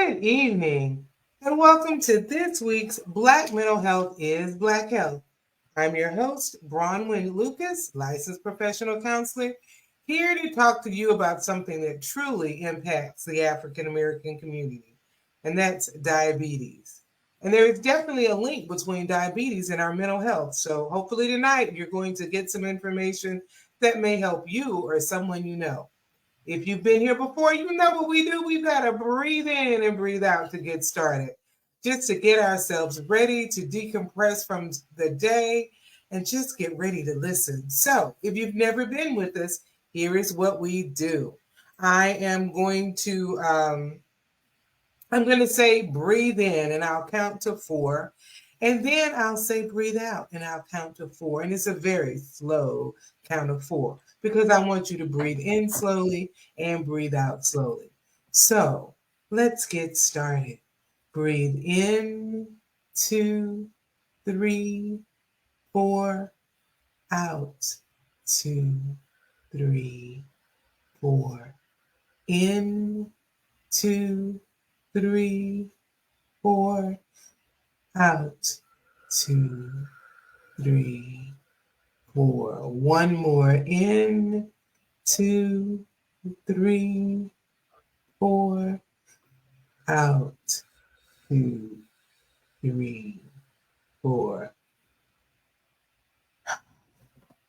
Good evening, and welcome to this week's Black Mental Health is Black Health. I'm your host, Bronwyn Lucas, licensed professional counselor, here to talk to you about something that truly impacts the African American community, and that's diabetes. And there is definitely a link between diabetes and our mental health. So hopefully tonight you're going to get some information that may help you or someone you know. If you've been here before, you know what we do. We've got to breathe in and breathe out to get started, just to get ourselves ready to decompress from the day and just get ready to listen. So, if you've never been with us, here is what we do. I am going to say breathe in and I'll count to 4. And then I'll say breathe out and I'll count to 4. And it's a very slow count of 4 because I want you to breathe in slowly and breathe out slowly. So let's get started. Breathe in, 2, 3, 4, out, 2, 3, 4, in, 2, 3, 4, out, 2, 3, 4. One more in, 2, 3, 4, out, 2, 3, 4.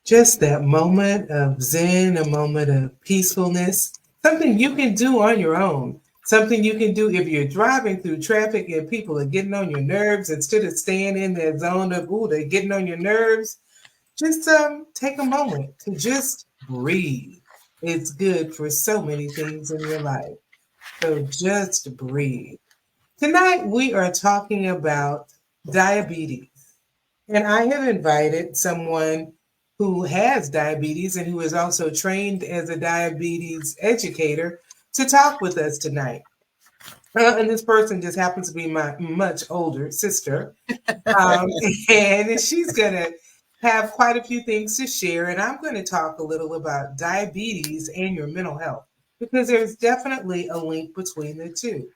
Just that moment of zen, a moment of peacefulness, something you can do on your own. Something you can do if you're driving through traffic and people are getting on your nerves, instead of staying in that zone of, ooh, they're getting on your nerves. Just take a moment to just breathe. It's good for so many things in your life. So just breathe. Tonight we are talking about diabetes. And I have invited someone who has diabetes and who is also trained as a diabetes educator to talk with us tonight. And this person just happens to be my much older sister. Um, and she's going to have quite a few things to share. And I'm going to talk a little about diabetes and your mental health because there's definitely a link between the two.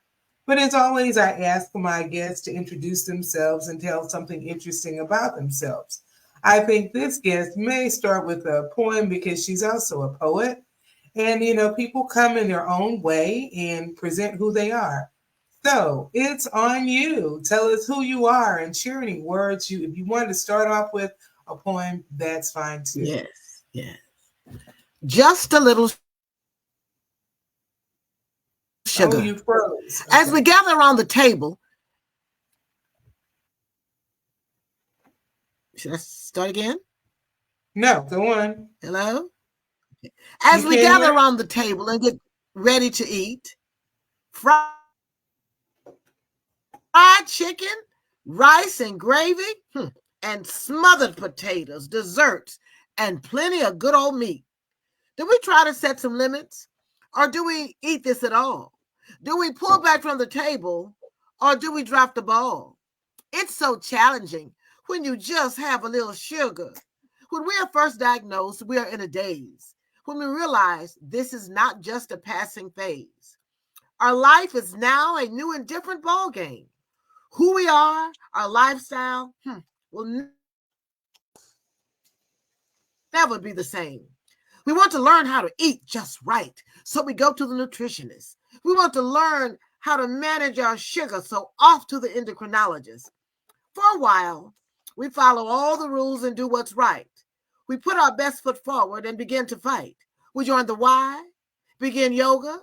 But as always, I ask my guests to introduce themselves and tell something interesting about themselves. I think this guest may start with a poem because she's also a poet. And, people come in their own way and present who they are. So it's on you. Tell us who you are and share any words if you want to start off with a poem, that's fine too. Yes. Just a little sugar. Oh, you froze. Okay. As we gather around the table, should I start again? No, go on. Hello? As we gather around the table and get ready to eat, fried chicken, rice and gravy, and smothered potatoes, desserts, and plenty of good old meat. Do we try to set some limits? Or do we eat this at all? Do we pull back from the table? Or do we drop the ball? It's so challenging when you just have a little sugar. When we are first diagnosed, we are in a daze. When we realize this is not just a passing phase. Our life is now a new and different ball game. Who we are, our lifestyle, will never be the same. We want to learn how to eat just right, so we go to the nutritionist. We want to learn how to manage our sugar, so off to the endocrinologist. For a while, we follow all the rules and do what's right. We put our best foot forward and begin to fight. We join the Y, begin yoga,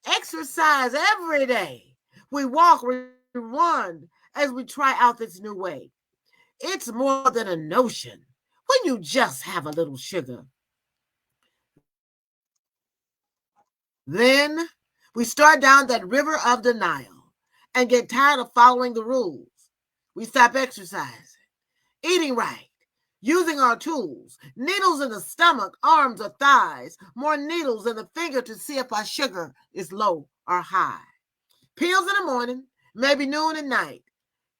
exercise every day. We walk, we run as we try out this new way. It's more than a notion when you just have a little sugar. Then we start down that river of denial and get tired of following the rules. We stop exercising, eating right, using our tools, needles in the stomach, arms or thighs, more needles in the finger to see if our sugar is low or high. Pills in the morning, maybe noon and night,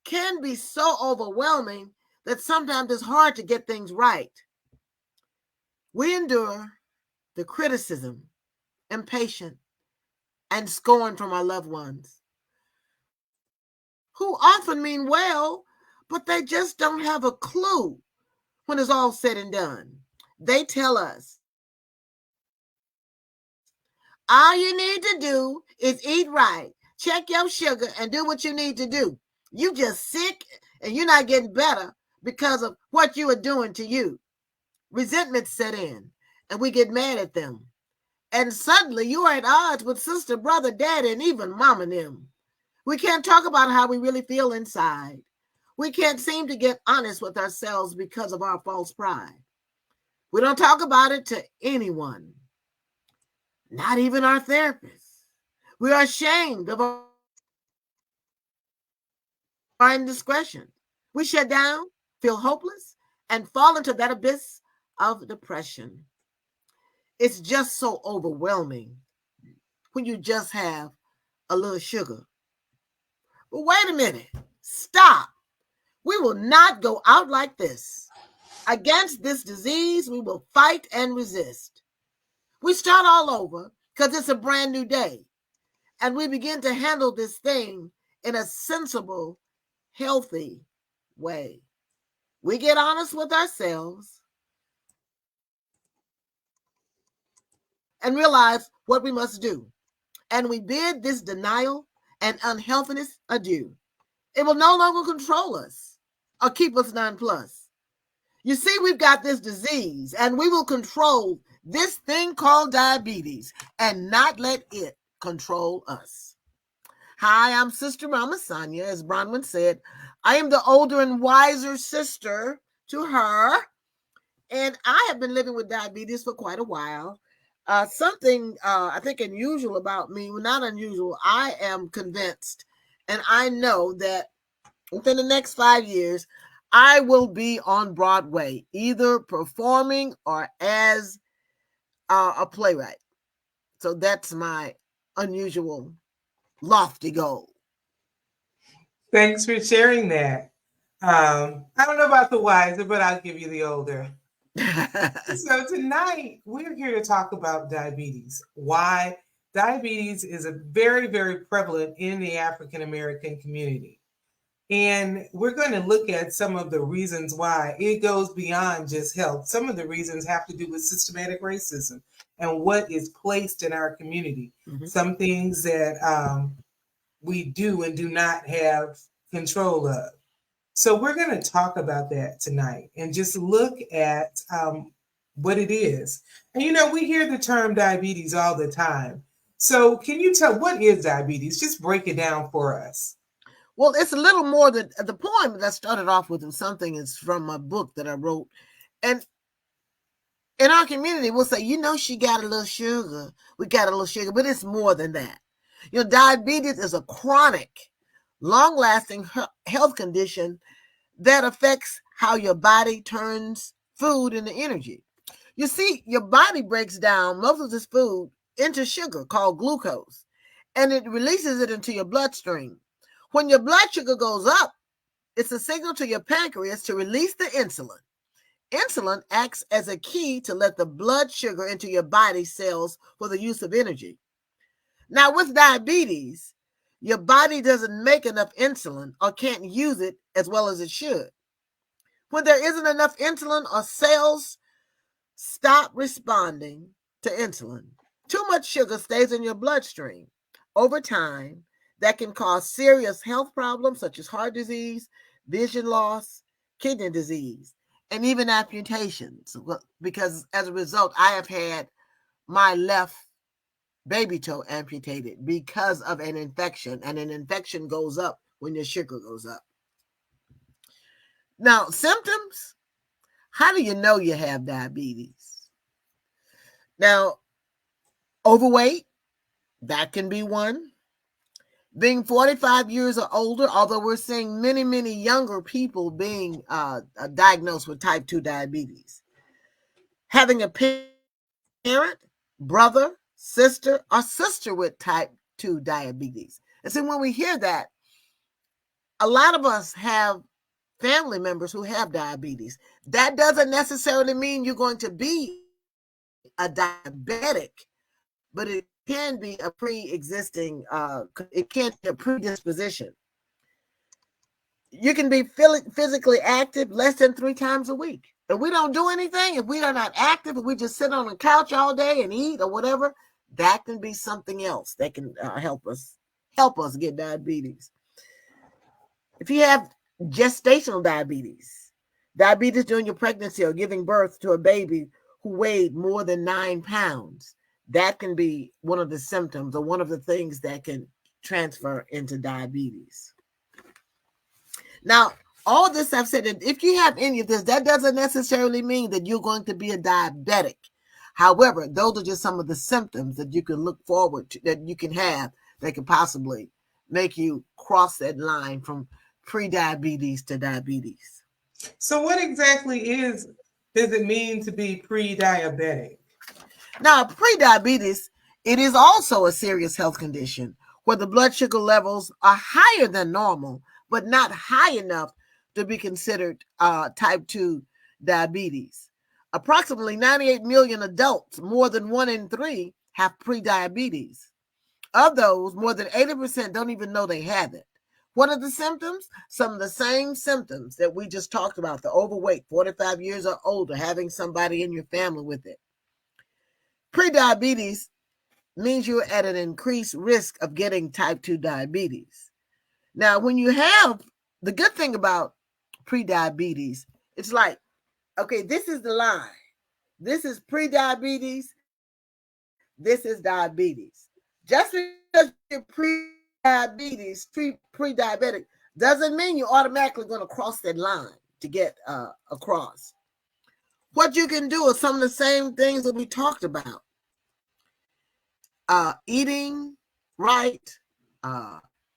can be so overwhelming that sometimes it's hard to get things right. We endure the criticism, impatient, and scorn from our loved ones. who often mean well, but they just don't have a clue when it's all said and done. They tell us, all you need to do is eat right, check your sugar, and do what you need to do. You just sick and you're not getting better because of what you are doing to you. Resentment set in and we get mad at them. And suddenly you are at odds with sister, brother, daddy, and even mom and them. We can't talk about how we really feel inside. We can't seem to get honest with ourselves because of our false pride. We don't talk about it to anyone, not even our therapist. We are ashamed of our indiscretion. We shut down, feel hopeless, and fall into that abyss of depression. It's just so overwhelming when you just have a little sugar. But wait a minute. Stop. We will not go out like this. Against this disease, we will fight and resist. We start all over because it's a brand new day. And we begin to handle this thing in a sensible, healthy way. We get honest with ourselves and realize what we must do. And we bid this denial and unhealthiness adieu. It will no longer control us or keep us nonplussed. You see, we've got this disease, and we will control this thing called diabetes and not let it control us. Hi, I'm Sister Mama Sonya. As Bronwyn said, I am the older and wiser sister to her, and I have been living with diabetes for quite a while. Something I think unusual about me, well, not unusual, I am convinced, and I know that within the next 5 years, I will be on Broadway, either performing or as a playwright. So that's my unusual, lofty goal. Thanks for sharing that. I don't know about the wiser, but I'll give you the older. So tonight we're here to talk about diabetes. Why diabetes is a very, very prevalent in the African American community. And we're going to look at some of the reasons why. It goes beyond just health. Some of the reasons have to do with systematic racism and what is placed in our community. Mm-hmm. Some things that we do and do not have control of. So we're going to talk about that tonight and just look at what it is. And we hear the term diabetes all the time. So can you tell what is diabetes? Just break it down for us. Well, it's a little more than the poem that started off with something is from a book that I wrote. And in our community, we'll say, she got a little sugar. We got a little sugar, but it's more than that. Diabetes is a chronic, long-lasting health condition that affects how your body turns food into energy. You see, your body breaks down most of this food into sugar called glucose, and it releases it into your bloodstream. When your blood sugar goes up, it's a signal to your pancreas to release the insulin. Insulin acts as a key to let the blood sugar into your body cells for the use of energy. Now, with diabetes, your body doesn't make enough insulin or can't use it as well as it should. When there isn't enough insulin or cells stop responding to insulin, too much sugar stays in your bloodstream. Over time, that can cause serious health problems such as heart disease, vision loss, kidney disease, and even amputations. Because as a result, I have had my left baby toe amputated because of an infection, and an infection goes up when your sugar goes up. Now, symptoms, how do you know you have diabetes? Now, overweight, that can be one. Being 45 years or older, although we're seeing many, many younger people being diagnosed with type 2 diabetes. Having a parent, brother, sister, or sister with type 2 diabetes. And so when we hear that, a lot of us have family members who have diabetes. That doesn't necessarily mean you're going to be a diabetic, but it can be a pre-existing, it can be a predisposition. You can be physically active less than 3 times a week. If we don't do anything, if we are not active, if we just sit on the couch all day and eat or whatever, that can be something else that can help us get diabetes. If you have gestational diabetes during your pregnancy or giving birth to a baby who weighed more than 9 pounds, that can be one of the symptoms or one of the things that can transfer into diabetes. Now, all this I've said, that if you have any of this, that doesn't necessarily mean that you're going to be a diabetic. However, those are just some of the symptoms that you can look forward to, that you can have, that could possibly make you cross that line from pre-diabetes to diabetes. So what exactly does it mean to be pre-diabetic? Now, pre-diabetes, it is also a serious health condition where the blood sugar levels are higher than normal, but not high enough to be considered type 2 diabetes. Approximately 98 million adults, more than 1 in 3, have prediabetes. Of those, more than 80% don't even know they have it. What are the symptoms? Some of the same symptoms that we just talked about: the overweight, 45 years or older, having somebody in your family with it. Prediabetes means you're at an increased risk of getting type 2 diabetes. Now, when you have, the good thing about prediabetes, it's like, okay, this is the line. This is prediabetes. This is diabetes. Just because you're pre-diabetic, doesn't mean you're automatically going to cross that line to get across. What you can do is some of the same things that we talked about. Eating right,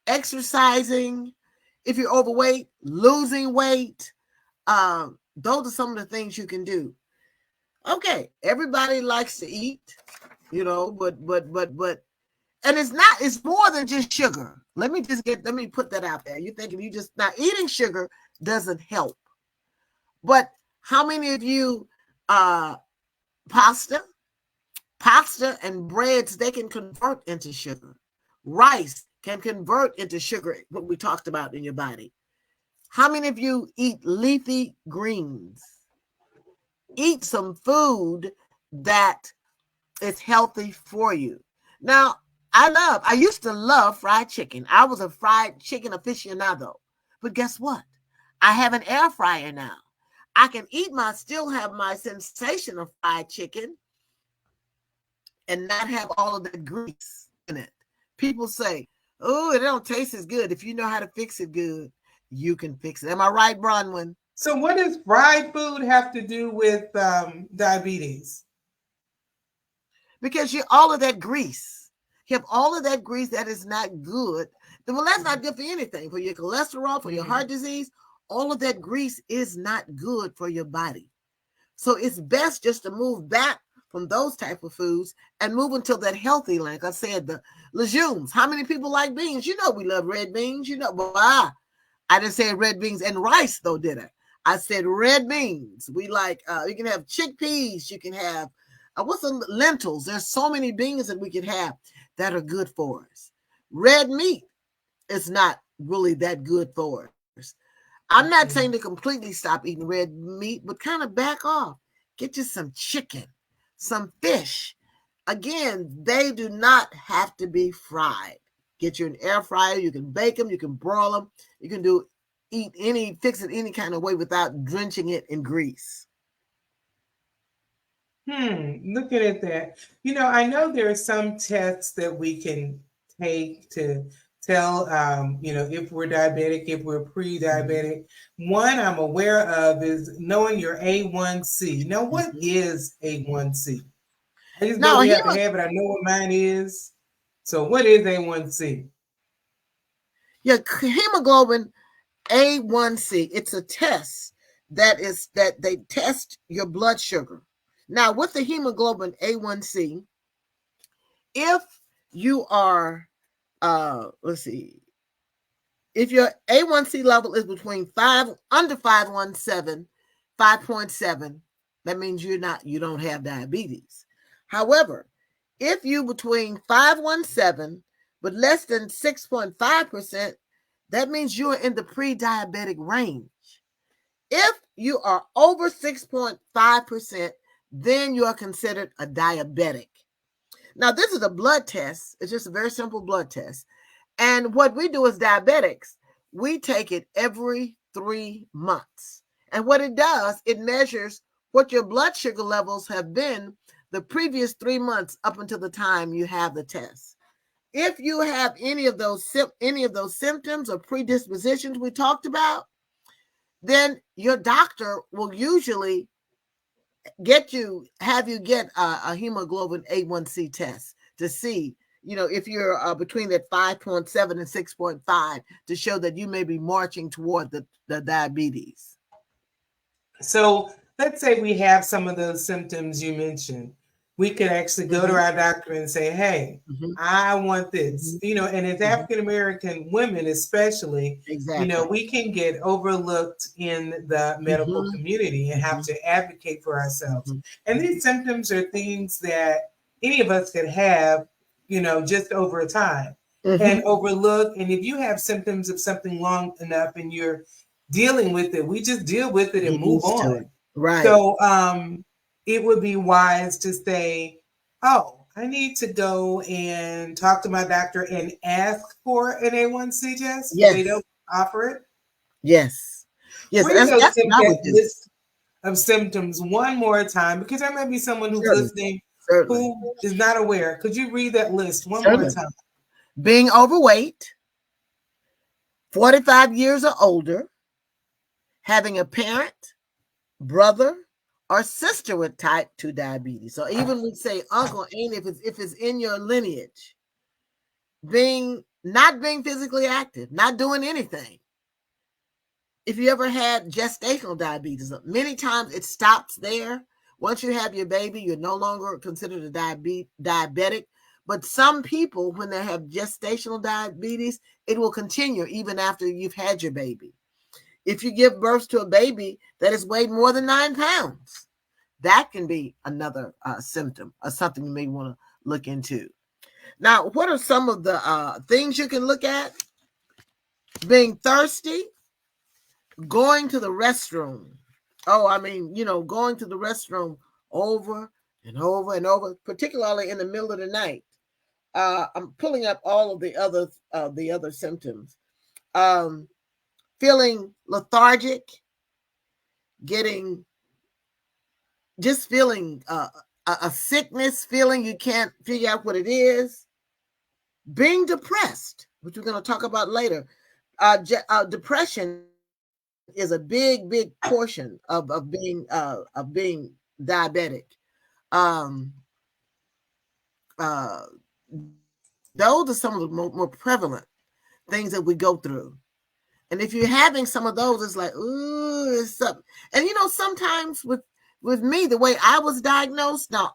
exercising. If you're overweight, losing weight. Those are some of the things you can do. Okay, everybody likes to eat, but and it's more than just sugar. Let me put that out there. You think if you just not eating sugar doesn't help. But how many of you pasta and breads, they can convert into sugar. Rice can convert into sugar, what we talked about in your body. How many of you eat leafy greens? Eat some food that is healthy for you. Now, I used to love fried chicken. I was a fried chicken aficionado. But guess what? I have an air fryer now. I can still have my sensation of fried chicken and not have all of the grease in it. People say, oh, it don't taste as good. If you know how to fix it good, you can fix it. Am I right, Bronwyn? So what does fried food have to do with diabetes? Because all of that grease. You have all of that grease that is not good. Well, that's not good for anything. For your cholesterol, for your heart disease, all of that grease is not good for your body. So it's best just to move back from those type of foods and move into that healthy, like I said, the legumes. How many people like beans? We love red beans. But I didn't say red beans and rice, though, did I? I said red beans. We like, you can have chickpeas. You can have, what's the lentils? There's so many beans that we can have that are good for us. Red meat is not really that good for us. I'm not saying to completely stop eating red meat, but kind of back off. Get you some chicken, some fish. Again, they do not have to be fried. Get you an air fryer. You can bake them. You can broil them. You can fix it any kind of way without drenching it in grease. Looking at that. I know there are some tests that we can take to tell, if we're diabetic, if we're pre-diabetic. One I'm aware of is knowing your A1C. Now, what is A1C? I just know we have to have it. I know what mine is. So what is A1C? Your hemoglobin A1C, it's a test that they test your blood sugar. Now, with the hemoglobin A1C, if you are, if your A1C level is between under 5.7, that means you don't have diabetes. However, if you between 5.17 but less than 6.5%, that means you're in the pre-diabetic range. If you are over 6.5%, then you are considered a diabetic. Now, this is a blood test. It's just a very simple blood test. And what we do as diabetics, we take it every 3 months. And what it does, it measures what your blood sugar levels have been the previous 3 months up until the time you have the test. If you have any of those symptoms or predispositions we talked about, then your doctor will usually have you get a hemoglobin A1C test to see, if you're between that 5.7 and 6.5, to show that you may be marching toward the diabetes. So let's say we have some of those symptoms you mentioned. We could actually go to our doctor and say, hey, I want this, and as African American women, especially, Exactly. we can get overlooked in the medical community and have to advocate for ourselves. And these symptoms are things that any of us could have, just over time and overlook. And if you have symptoms of something long enough and you're dealing with it, we just deal with it and move on. Right. So it would be wise to say, oh, I need to go and talk to my doctor and ask for an A1C test. Yes. They don't offer it. Yes. Yes. Read that list of symptoms one more time, because there may be someone who's listening who is not aware. Could you read that list one more time? Being overweight, 45 years or older, having a parent, brother, or sister with type 2 diabetes. So even we say uncle, aunt, if it's in your lineage, not being physically active, not doing anything. If you ever had gestational diabetes, many times it stops there. Once you have your baby, you're no longer considered a diabetic. But some people, when they have gestational diabetes, it will continue even after you've had your baby. If you give birth to a baby that has weighed more than 9 pounds, that can be another symptom or something you may want to look into. Now, what are some of the things you can look at? Being thirsty, going to the restroom. Going to the restroom over and over and over, particularly in the middle of the night. I'm pulling up all of the other symptoms. Feeling lethargic, feeling a sickness, feeling you can't figure out what it is. Being depressed, which we're going to talk about later. Depression is a big portion of being diabetic. Those are some of the more prevalent things that we go through. And if you're having some of those, it's like, ooh, it's something. And sometimes with me, the way I was diagnosed, now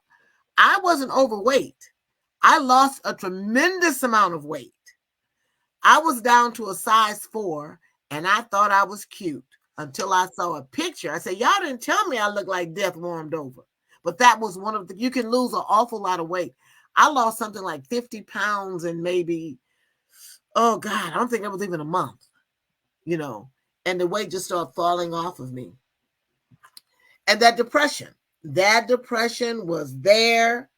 I wasn't overweight. I lost a tremendous amount of weight. I was down to a size 4, and I thought I was cute until I saw a picture. I said, y'all didn't tell me I looked like death warmed over. But that was one of you can lose an awful lot of weight. I lost something like 50 pounds in maybe, oh God, I don't think that was even a month, and the weight just started falling off of me. And that depression was there,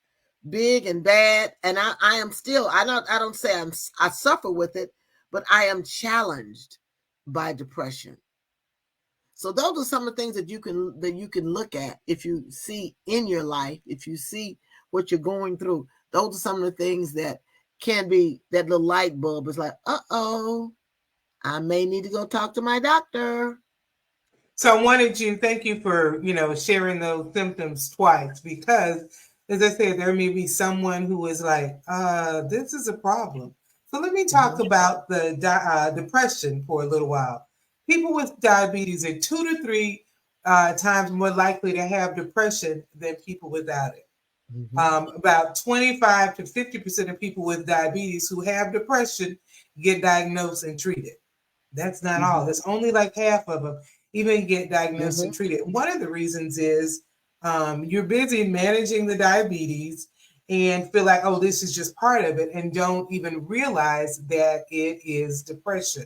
big and bad. And I am still, I don't say I suffer with it, but I am challenged by depression. So those are some of the things that you can look at if you see in your life, if you see what you're going through. Those are some of the things that can be that little light bulb is like, uh-oh, I may need to go talk to my doctor. So thank you for, sharing those symptoms twice, because as I said, there may be someone who is like, this is a problem. So let me talk about the depression for a little while. People with diabetes are 2 to 3 times more likely to have depression than people without it. About 25 to 50% of people with diabetes who have depression get diagnosed and treated. That's not all. That's only like half of them even get diagnosed and treated. One of the reasons is you're busy managing the diabetes and feel like, oh, this is just part of it, and don't even realize that it is depression.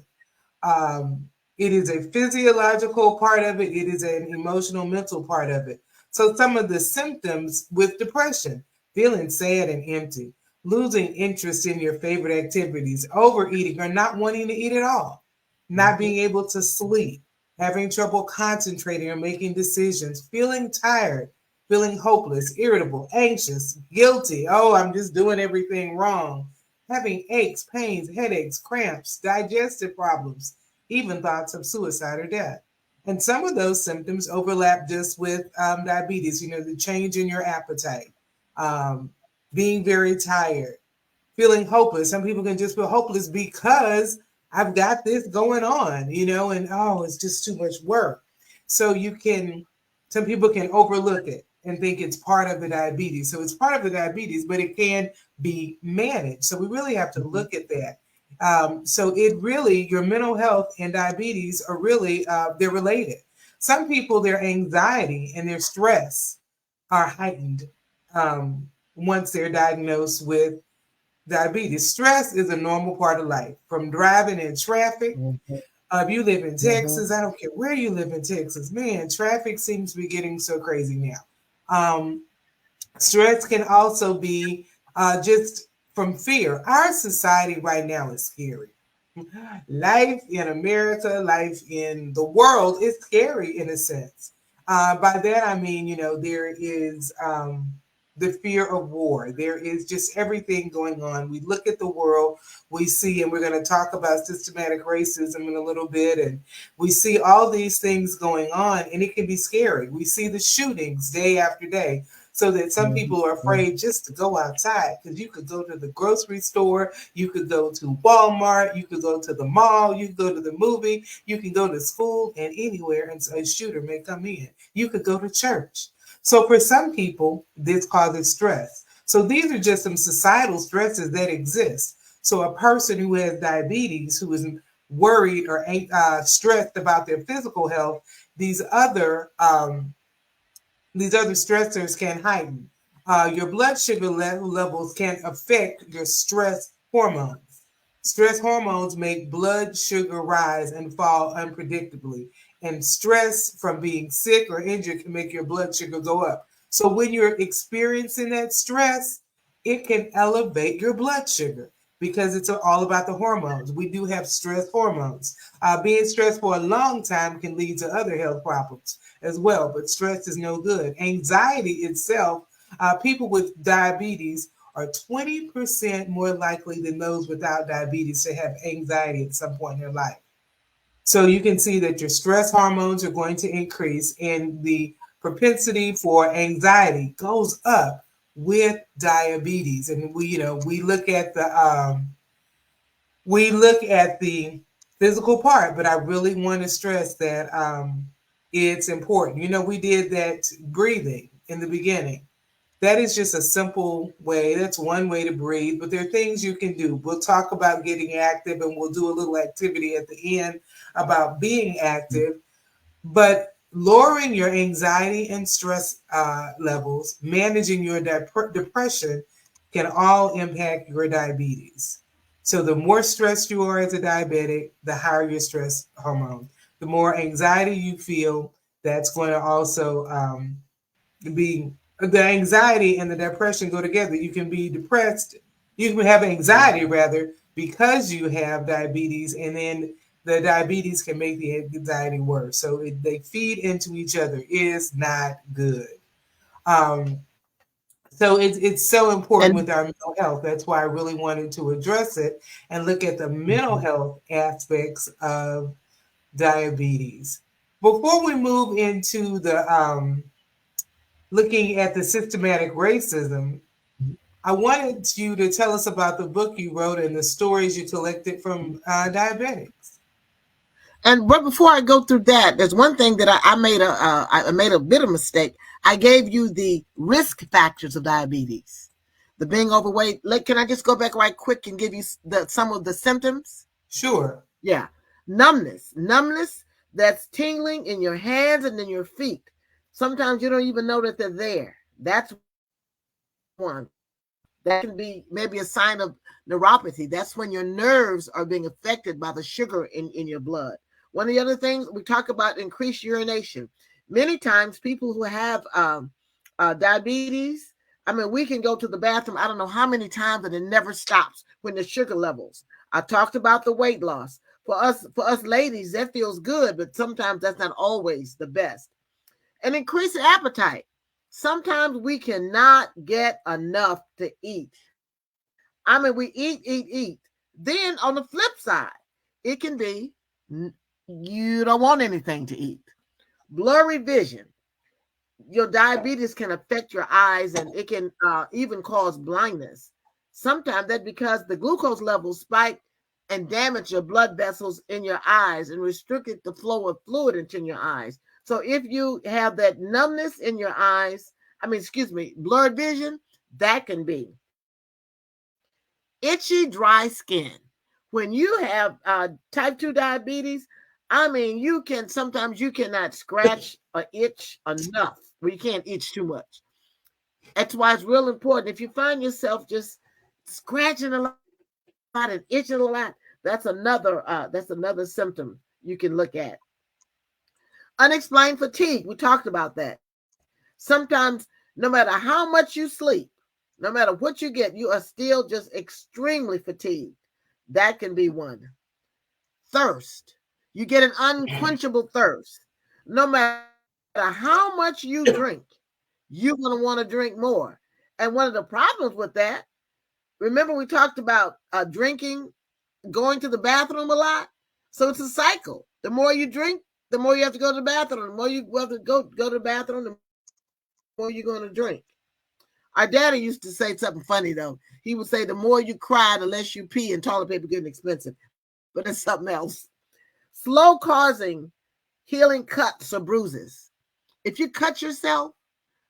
It is a physiological part of it. It is an emotional, mental part of it. So some of the symptoms with depression: feeling sad and empty, losing interest in your favorite activities, overeating or not wanting to eat at all, not being able to sleep, having trouble concentrating or making decisions, feeling tired, feeling hopeless, irritable, anxious, guilty. Oh, I'm just doing everything wrong. Having aches, pains, headaches, cramps, digestive problems, even thoughts of suicide or death. And some of those symptoms overlap just with diabetes, the change in your appetite, um, being very tired, feeling hopeless. Some people can just feel hopeless because I've got this going on, and oh, it's just too much work. So some people can overlook it and think it's part of the diabetes. So it's part of the diabetes, but it can be managed. So we really have to look at that. So your mental health and diabetes are really, they're related. Some people, their anxiety and their stress are heightened once they're diagnosed with diabetes. Stress is a normal part of life, from driving in traffic. If you live in Texas, I don't care where you live in Texas, man, traffic seems to be getting so crazy now. Stress can also be just from fear. Our society right now is scary. Life in America, life in the world is scary in a sense. By that I mean, there is the fear of war. There is just everything going on. We look at the world, we see, and we're going to talk about systematic racism in a little bit, and we see all these things going on, and it can be scary. We see the shootings day after day. So that some people are afraid just to go outside, because you could go to the grocery store, you could go to Walmart, you could go to the mall, you could go to the movie, you can go to school, and anywhere, and a shooter may come in. You could go to church. So for some people, this causes stress. So these are just some societal stresses that exist. So a person who has diabetes, who is worried or stressed about their physical health, these other stressors can heighten. Your blood sugar levels can affect your stress hormones. Stress hormones make blood sugar rise and fall unpredictably. And stress from being sick or injured can make your blood sugar go up. So when you're experiencing that stress, it can elevate your blood sugar because it's all about the hormones. We do have stress hormones. Being stressed for a long time can lead to other health problems as well, but stress is no good. Anxiety itself, people with diabetes are 20% more likely than those without diabetes to have anxiety at some point in their life. So you can see that your stress hormones are going to increase, and the propensity for anxiety goes up with diabetes. And we look at the physical part, but I really want to stress that it's important. We did that breathing in the beginning. That is just a simple way. That's one way to breathe, but there are things you can do. We'll talk about getting active, and we'll do a little activity at the end about being active. But lowering your anxiety and stress levels, managing your depression can all impact your diabetes. So the more stressed you are as a diabetic, the higher your stress hormone. The more anxiety you feel, that's going to also be the anxiety and the depression go together. You can be depressed. You can have anxiety rather because you have diabetes, and then the diabetes can make the anxiety worse. So they feed into each other. It is not good. Um, so it's so important with our mental health. That's why I really wanted to address it and look at the mental health aspects of diabetes. Before we move into the looking at the systematic racism, I wanted you to tell us about the book you wrote and the stories you collected from diabetics. And but before I go through that, there's one thing that I made a bit of mistake. I gave you the risk factors of diabetes, the being overweight. Can I just go back right quick and give you some of the symptoms? Sure. Yeah, numbness, that's tingling in your hands and in your feet. Sometimes you don't even know that they're there. That's one. That can be maybe a sign of neuropathy. That's when your nerves are being affected by the sugar in your blood. One of the other things we talk about, increased urination. Many times people who have diabetes, I mean, we can go to the bathroom, I don't know how many times, and it never stops when the sugar levels. I talked about the weight loss. For us ladies, that feels good, but sometimes that's not always the best. And increase appetite. Sometimes we cannot get enough to eat. I mean, we eat. Then on the flip side, it can be you don't want anything to eat. Blurry vision. Your diabetes can affect your eyes, and it can even cause blindness. Sometimes that's because the glucose levels spike and damage your blood vessels in your eyes and restricted the flow of fluid into your eyes. So if you have that numbness in your eyes, blurred vision, that can be itchy, dry skin. When you have type 2 diabetes, I mean, sometimes you cannot scratch or itch enough, where you can't itch too much. That's why it's real important. If you find yourself just scratching a lot and itching a lot, that's another symptom you can look at. Unexplained fatigue. We talked about that. Sometimes, no matter how much you sleep, no matter what you get, you are still just extremely fatigued. That can be one. Thirst. You get an unquenchable thirst. No matter how much you drink, you're going to want to drink more. And one of the problems with that, remember we talked about drinking, going to the bathroom a lot? So it's a cycle. The more you drink, the more you have to go to the bathroom. The more you have to go to the bathroom, the more you're going to drink. Our daddy used to say something funny, though. He would say, the more you cry, the less you pee, and toilet paper getting expensive. But it's something else. Slow causing healing cuts or bruises. If you cut yourself,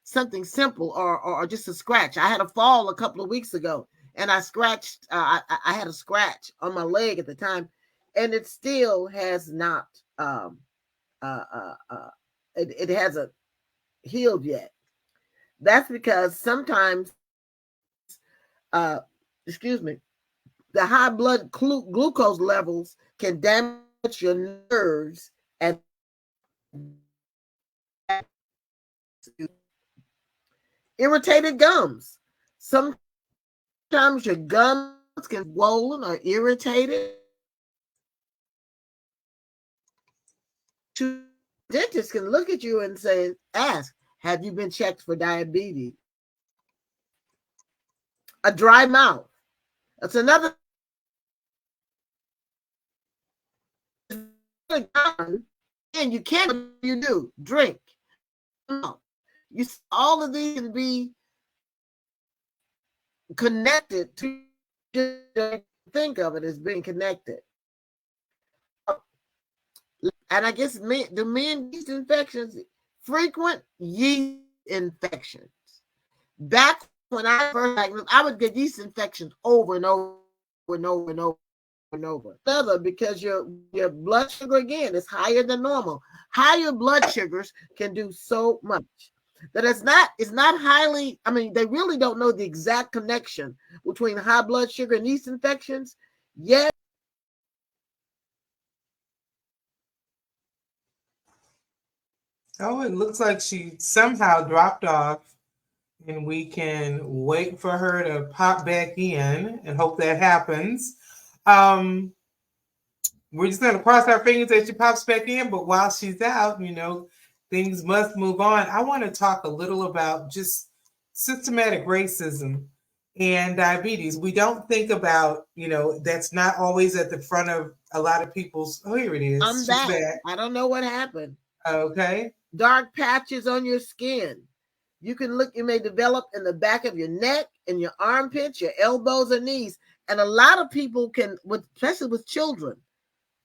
something simple or just a scratch. I had a fall a couple of weeks ago, and I scratched. I had a scratch on my leg at the time, and it still has not. It hasn't healed yet. That's because sometimes, the high blood glucose levels can damage your nerves and irritated gums. Sometimes your gums can be swollen or irritated. Dentists can look at you and ask, have you been checked for diabetes? A dry mouth. That's another. And you can't, you do, drink. You all of these can be connected to, think of it as being connected. And I guess the men yeast infections, frequent yeast infections. Back when I first diagnosed, I would get yeast infections over and over and over and over and over. Another, because your blood sugar again is higher than normal. Higher blood sugars can do so much. That it's not highly, they really don't know the exact connection between high blood sugar and yeast infections. Yet Oh, it looks like she somehow dropped off, and we can wait for her to pop back in and hope that happens. Um, we're just going to cross our fingers that she pops back in, but while she's out, things must move on. I want to talk a little about just systematic racism and diabetes. We don't think about, that's not always at the front of a lot of people's. Oh, here it is. I'm She's back. I don't know what happened. Okay. Dark patches on your skin. You may develop in the back of your neck, in your armpits, your elbows or knees. And a lot of people can, especially with children,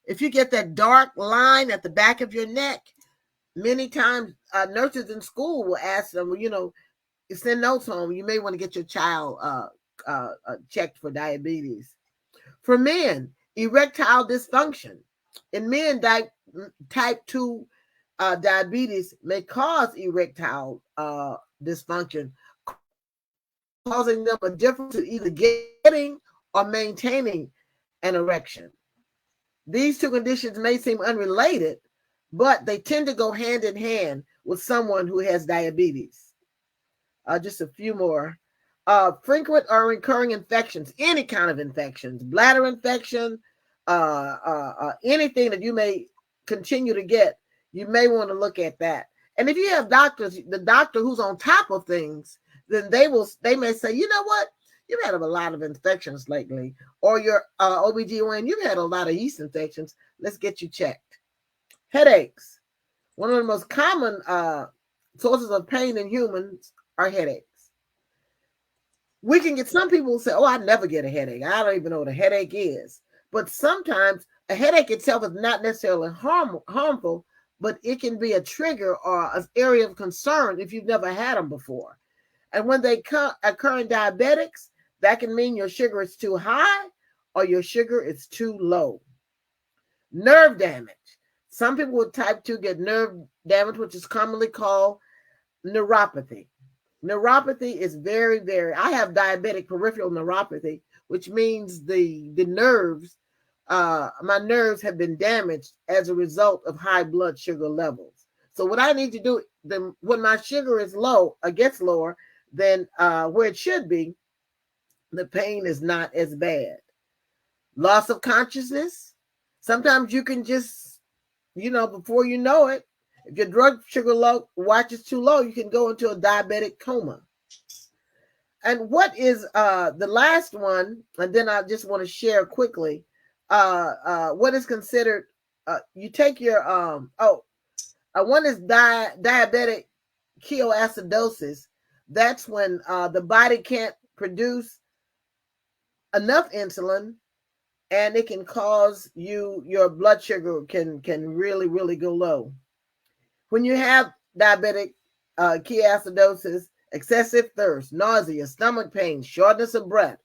if you get that dark line at the back of your neck, many times nurses in school will ask them, send notes home. You may want to get your child checked for diabetes. For men, erectile dysfunction. In men, type 2 diabetes may cause erectile dysfunction, causing them a difference in either getting or maintaining an erection. These two conditions may seem unrelated, but they tend to go hand in hand with someone who has diabetes. Just a few more. Frequent or recurring infections, any kind of infections, bladder infection, anything that you may continue to get, you may want to look at that. And if you have doctors, the doctor who's on top of things, then they may say, you know what, you've had a lot of infections lately, or your OBGYN, you've had a lot of yeast infections. Let's get you checked. Headaches. One of the most common sources of pain in humans are headaches. We can get, some people say, oh, I never get a headache. I don't even know what a headache is. But sometimes a headache itself is not necessarily harmful, but it can be a trigger or an area of concern if you've never had them before. And when they occur in diabetics, that can mean your sugar is too high or your sugar is too low. Nerve damage. Some people with type 2 get nerve damage, which is commonly called neuropathy. Neuropathy is very, very, I have diabetic peripheral neuropathy, which means the nerves, my nerves have been damaged as a result of high blood sugar levels. So what I need to do, then when my sugar is low or gets lower than where it should be, the pain is not as bad. Loss of consciousness. Sometimes you can just, before you know it, if your blood sugar watch is too low, you can go into a diabetic coma. And what is the last one? And then I just want to share quickly what is considered. You take your one is diabetic ketoacidosis. That's when the body can't produce enough insulin, and it can cause your blood sugar can really, really go low. When you have diabetic ketoacidosis, excessive thirst, nausea, stomach pain, shortness of breath,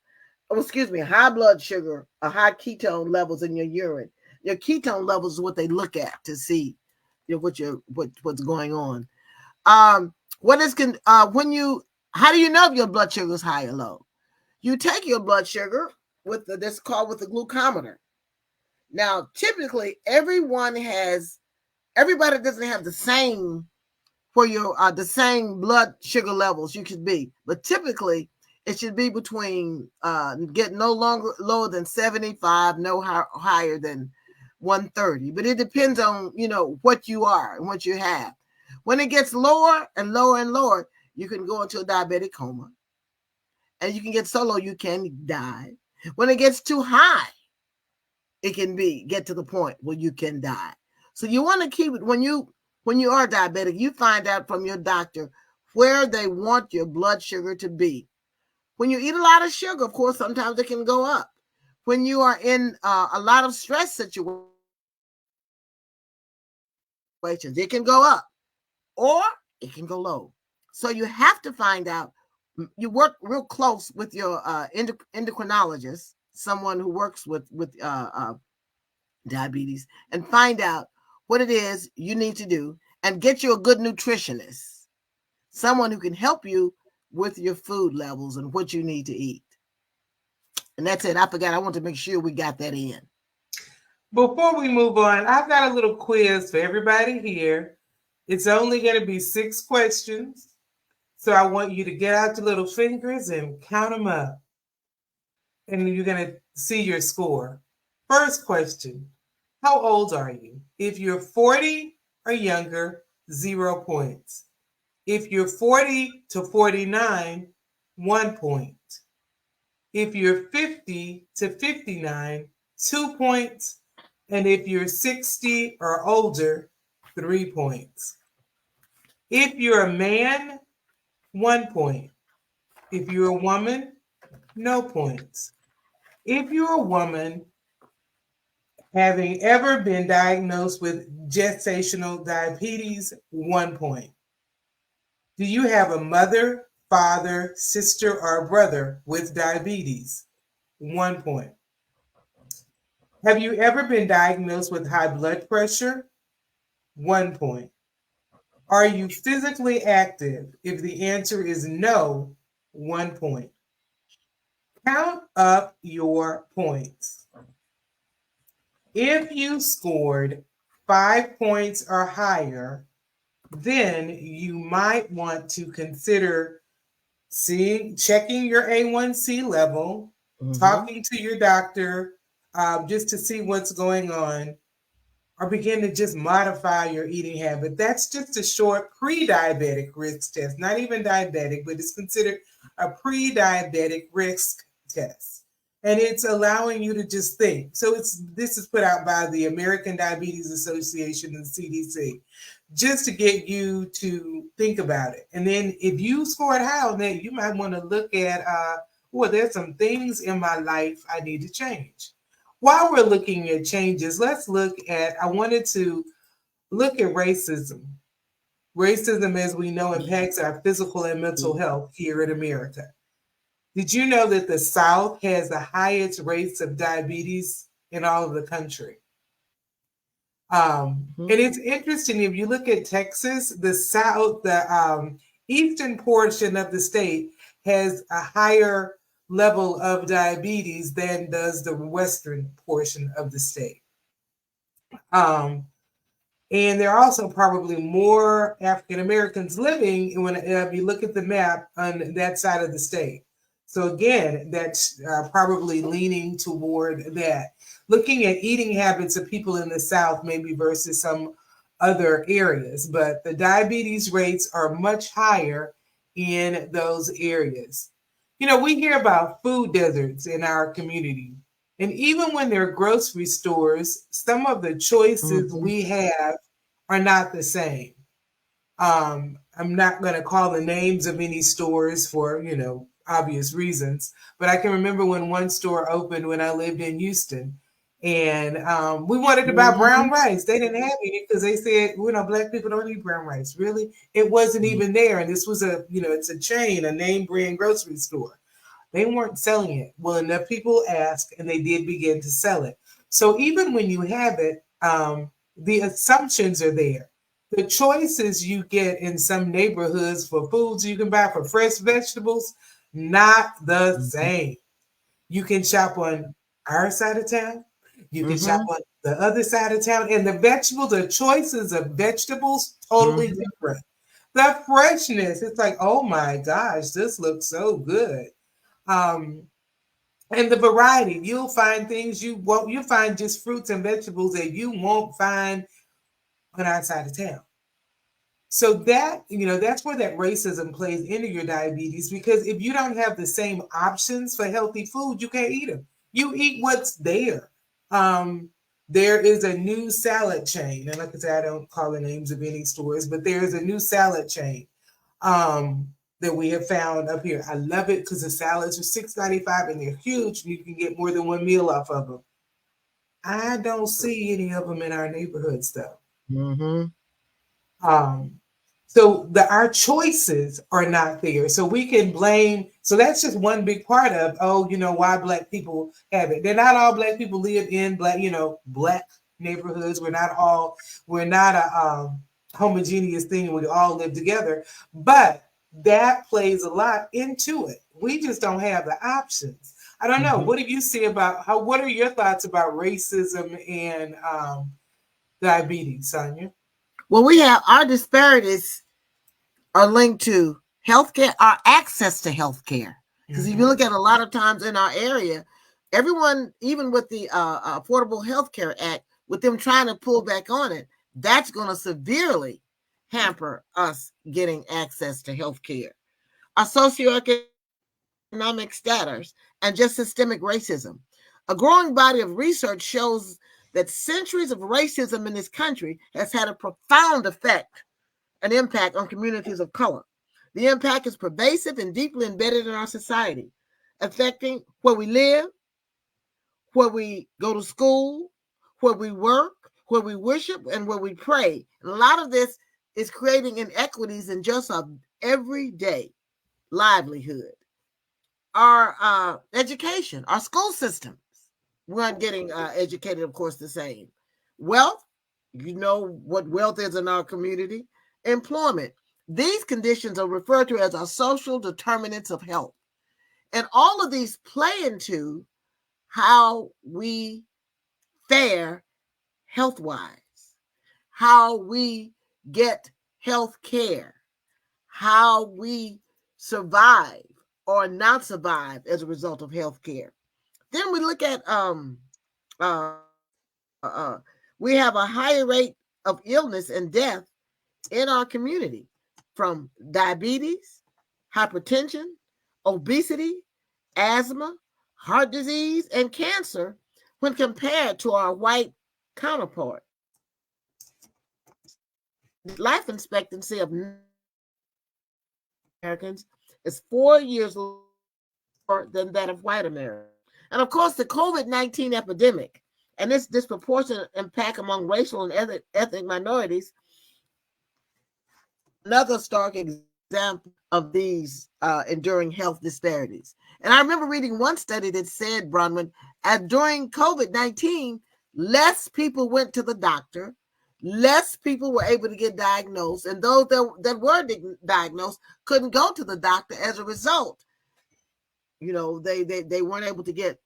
high blood sugar or high ketone levels in your urine. Your ketone levels is what they look at to see what's going on. How do you know if your blood sugar is high or low? You take your blood sugar with the glucometer. Now, typically, everybody doesn't have the same the same blood sugar levels you should be, but typically it should be between get no lower than 75, no higher than 130. But it depends on what you are and what you have. When it gets lower and lower and lower, you can go into a diabetic coma, and you can get so low you can die. When it gets too high, it can get to the point where you can die. So you want to keep it when you are diabetic, you find out from your doctor where they want your blood sugar to be. When you eat a lot of sugar, of course, sometimes it can go up. When you are in a lot of stress situations, it can go up or it can go low. So you have to find out. You work real close with your endocrinologist, someone who works with diabetes, and find out what it is you need to do, and get you a good nutritionist, someone who can help you with your food levels and what you need to eat. And that's it. I forgot. I want to make sure we got that in. Before we move on, I've got a little quiz for everybody here. It's only going to be 6 questions. So I want you to get out your little fingers and count them up. And you're going to see your score. First question. How old are you? If you're 40 or younger, 0 points. If you're 40 to 49, 1 point. If you're 50 to 59, 2 points. And if you're 60 or older, 3 points. If you're a man, 1 point. If you're a woman, no points. If you're a woman, having ever been diagnosed with gestational diabetes, 1 point. Do you have a mother, father, sister, or brother with diabetes? 1 point. Have you ever been diagnosed with high blood pressure? 1 point. Are you physically active? If the answer is no, 1 point. Count up your points. If you scored 5 points or higher, then you might want to consider checking your A1C level, talking to your doctor just to see what's going on, or begin to just modify your eating habit. That's just a short pre-diabetic risk test, not even diabetic, but it's considered a pre-diabetic risk test. And it's allowing you to just think. So this is put out by the American Diabetes Association and CDC, just to get you to think about it. And then if you scored high on that, you might want to look at, well, there's some things in my life I need to change. While we're looking at changes, let's look at, I wanted to look at racism. Racism, as we know, impacts our physical and mental health here in America. Did you know that the South has the highest rates of diabetes in all of the country? And it's interesting, if you look at Texas, the South, the eastern portion of the state has a higher level of diabetes than does the western portion of the state. And there are also probably more African Americans living when you look at the map on that side of the state. So again, that's probably leaning toward that. Looking at eating habits of people in the South, maybe versus some other areas, but the diabetes rates are much higher in those areas. You know, we hear about food deserts in our community. And even when they're grocery stores, some of the choices we have are not the same. I'm not going to call the names of any stores for, obvious reasons, but I can remember when one store opened when I lived in Houston, and we wanted to buy brown rice. They didn't have any because they said, Black people don't eat brown rice. Really? It wasn't even there. And this was it's a chain, a name brand grocery store. They weren't selling it. Well, enough people asked, and they did begin to sell it. So even when you have it, the assumptions are there. The choices you get in some neighborhoods for foods you can buy for fresh vegetables, not the same. You can shop on our side of town. You can shop on the other side of town. And the choices of vegetables, totally different. The freshness, it's like, oh my gosh, this looks so good. And the variety, you'll find things you'll find just fruits and vegetables that you won't find on our side of town. So that's where that racism plays into your diabetes, because if you don't have the same options for healthy food, you can't eat them. You eat what's there. There is a new salad chain, and like I said, I don't call the names of any stores, but there is a new salad chain that we have found up here. I love it because the salads are $6.95 and they're huge, and you can get more than one meal off of them. I don't see any of them in our neighborhoods, though. So our choices are not there. So we can blame. So that's just one big part of, why Black people have it. They're not all Black people live in Black neighborhoods. We're not a homogeneous thing. We all live together. But that plays a lot into it. We just don't have the options. I don't know. What do you see what are your thoughts about racism and diabetes, Sonya? Well, we have our disparities are linked to healthcare, our access to healthcare. Because if you look at a lot of times in our area, everyone, even with the Affordable Health Care Act, with them trying to pull back on it, that's going to severely hamper us getting access to healthcare. Our socioeconomic status and just systemic racism. A growing body of research shows that centuries of racism in this country has had a profound effect, an impact on communities of color. The impact is pervasive and deeply embedded in our society, affecting where we live, where we go to school, where we work, where we worship, and where we pray. And a lot of this is creating inequities in just our everyday livelihood. Our education, our school systems, we're not getting educated, of course, the same. Wealth, you know what wealth is in our community. Employment. These conditions are referred to as our social determinants of health. And all of these play into how we fare health wise, how we get health care, how we survive or not survive as a result of health care. Then we look at uh, we have a higher rate of illness and death in our community from diabetes, hypertension, obesity, asthma, heart disease, and cancer when compared to our white counterparts. Life expectancy of Americans is 4 years lower than that of white Americans. And of course, the COVID-19 epidemic and its disproportionate impact among racial and ethnic minorities, another stark example of these enduring health disparities. And I remember reading one study that said, Bronwyn, during COVID-19, less people went to the doctor, less people were able to get diagnosed, and those that were diagnosed couldn't go to the doctor as a result. You know, they weren't able to get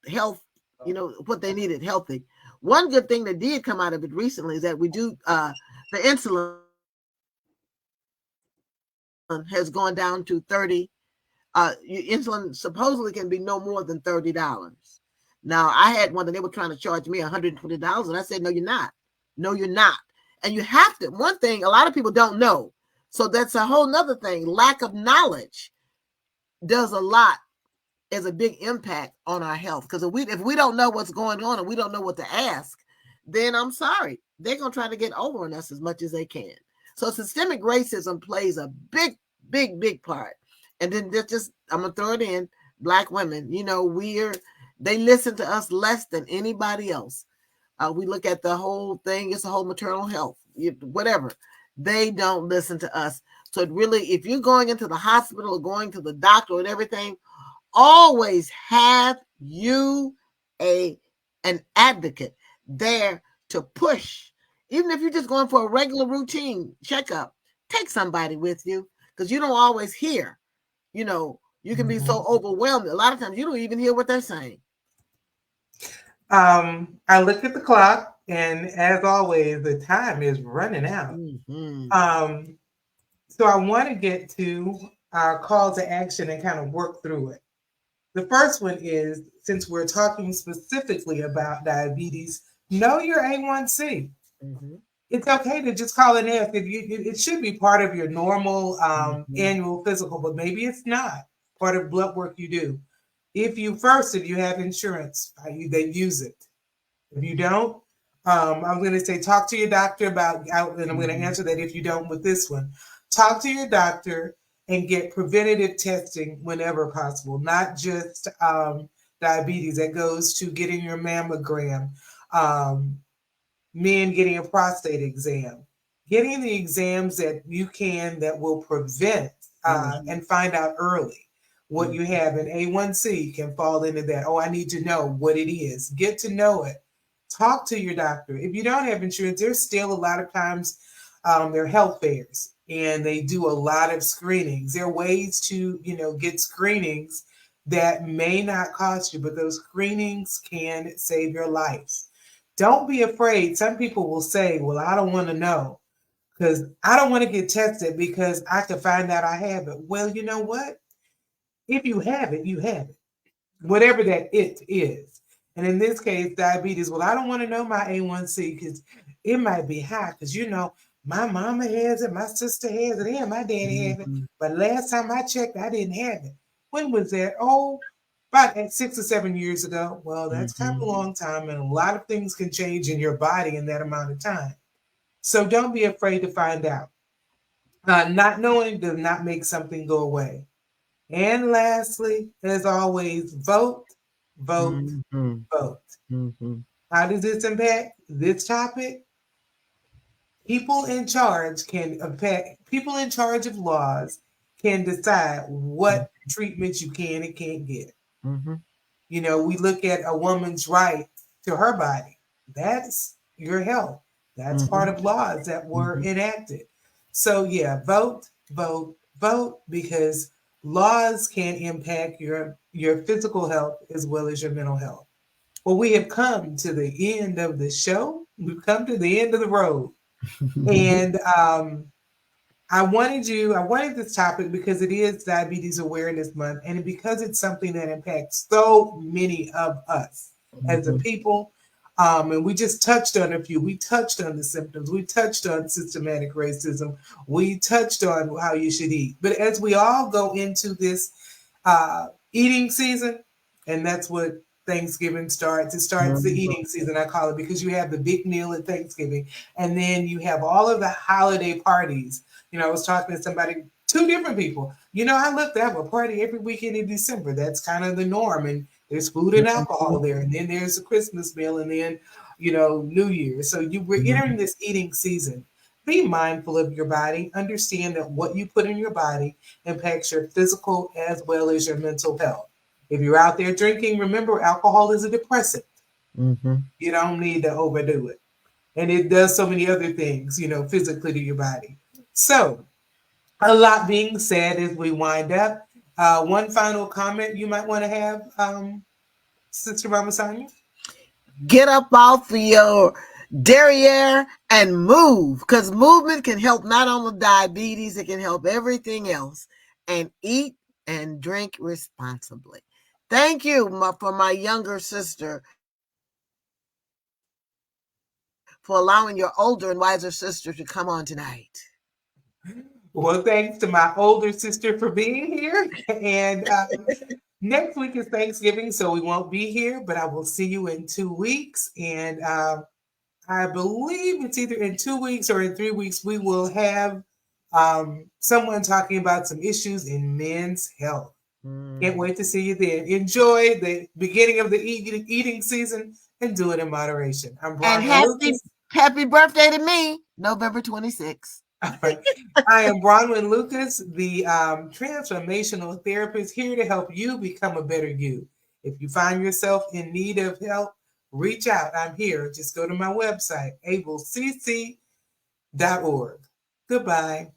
health, you know, what they needed healthy. One good thing that did come out of it recently is that we do the insulin has gone down to 30. Insulin supposedly can be no more than $30. Now, I had one that they were trying to charge me $120, and I said, no, you're not. No, you're not. And you have to. One thing a lot of people don't know, so that's a whole nother thing. Lack of knowledge does a lot, is a big impact on our health. Because if we don't know what's going on and we don't know what to ask, then I'm sorry, they're going to try to get over on us as much as they can. So systemic racism plays a big part. And then just I'm going to throw it in, Black women, you know, they listen to us less than anybody else. We look at the whole thing, it's the whole maternal health, whatever. They don't listen to us. So it really, if you're going into the hospital or going to the doctor and everything, always have you an advocate there to push. Even if you're just going for a regular routine checkup, take somebody with you, because you don't always hear. You know, you can be so overwhelmed. A lot of times you don't even hear what they're saying. I looked at the clock, and as always, the time is running out. So I want to get to our call to action and kind of work through it. The first one is, since we're talking specifically about diabetes, know your A1C. It's okay to just call and ask. It should be part of your normal annual physical, but maybe it's not part of blood work you do. If you have insurance, they use it. If you don't, I'm going to say talk to your doctor about, and I'm going to answer that if you don't with this one. Talk to your doctor and get preventative testing whenever possible, not just diabetes. That goes to getting your mammogram, men getting a prostate exam, getting the exams that you can that will prevent and find out early what you have. And A1C can fall into that. Oh, I need to know what it is. Get to know it. Talk to your doctor. If you don't have insurance, there's still a lot of times there are health fairs, and they do a lot of screenings. There are ways to, get screenings that may not cost you, but those screenings can save your life. Don't be afraid. Some people will say, well, I don't want to know because I don't want to get tested because I could find out I have it. Well, you know what? If you have it, you have it, whatever that it is. And in this case, diabetes, well, I don't want to know my A1C because it might be high because, my mama has it, my sister has it, and my daddy has it. But last time I checked, I didn't have it. When was that? Oh, about 6 or 7 years ago. Well, that's kind of a long time, and a lot of things can change in your body in that amount of time. So don't be afraid to find out. Not knowing does not make something go away. And lastly, as always, vote, vote, vote. How does this impact this topic? People in charge of laws can decide what treatments you can and can't get. We look at a woman's right to her body. That's your health. That's part of laws that were enacted. So yeah, vote, vote, vote, because laws can impact your physical health as well as your mental health. Well, we have come to the end of the show. We've come to the end of the road. And I wanted this topic because it is Diabetes Awareness Month, and because it's something that impacts so many of us as a people. And we just touched on a few. We touched on the symptoms. We touched on systematic racism. We touched on how you should eat. But as we all go into this eating season, and that's what Thanksgiving starts. It starts the eating season, I call it, because you have the big meal at Thanksgiving, and then you have all of the holiday parties. You know, I was talking to somebody, two different people. You know, I look, they have a party every weekend in December. That's kind of the norm, and there's food and alcohol there, and then there's a Christmas meal, and then, you know, New Year. So we're entering this eating season. Be mindful of your body. Understand that what you put in your body impacts your physical as well as your mental health. If you're out there drinking, remember alcohol is a depressant. You don't need to overdo it. And it does so many other things, you know, physically to your body. So, a lot being said as we wind up. One final comment you might want to have, Sister Mama Sonya? Get up off of your derriere and move, because movement can help not only diabetes, it can help everything else. And eat and drink responsibly. Thank you for my younger sister for allowing your older and wiser sister to come on tonight. Well, thanks to my older sister for being here. And next week is Thanksgiving, so we won't be here, but I will see you in 2 weeks. And I believe it's either in 2 weeks or in 3 weeks, we will have someone talking about some issues in men's health. Can't wait to see you there. Enjoy the beginning of the eating season and do it in moderation. I'm And Bronwyn Lucas. happy birthday to me, November 26th. I am Bronwyn Lucas, the transformational therapist, here to help you become a better you. If you find yourself in need of help, reach out. I'm here. Just go to my website, ablecc.org. Goodbye.